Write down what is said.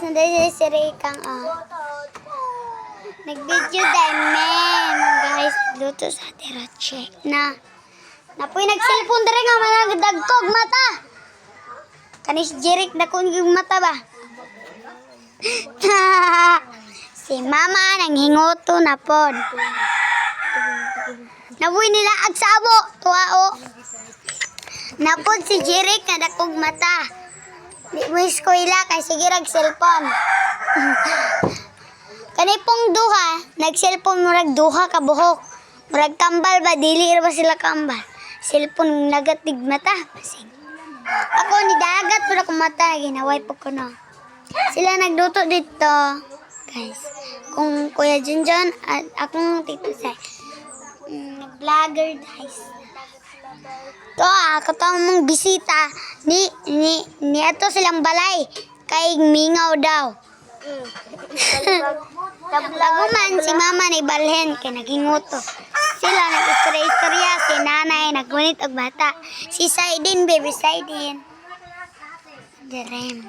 Nandiyan si Rikang, Nag-video diamond, guys. Luto sa tirache na. Napoy nag-cellphone dere nga managdagkog mata. Kanis Jeric na kung yung mata ba? Si mama nang hingoto na pod. Napoy nila agsabo, tuwao. Napod si Jeric na dakog mata. Di mo eskwela kay sige rag cellphone. Kanipong duha, nag-cellphone murag duha ka buhok. Murag kambal ba dili ra ba sila kambal? Cellphone nagatig mata. Basig. Ako ni dagat pud ako mata ginaway pud ko no. Sila nagduto dito. Guys, kung Kuya Junjun at akong tito say vlogger guys. To ako mong bisita ni ato silang balay kay mingaw daw. Laguman si mama ni balhen kay naghinguto. Sila nag-istorya si nanay naggunit og bata. Si Saidin, baby Saidin. Direm.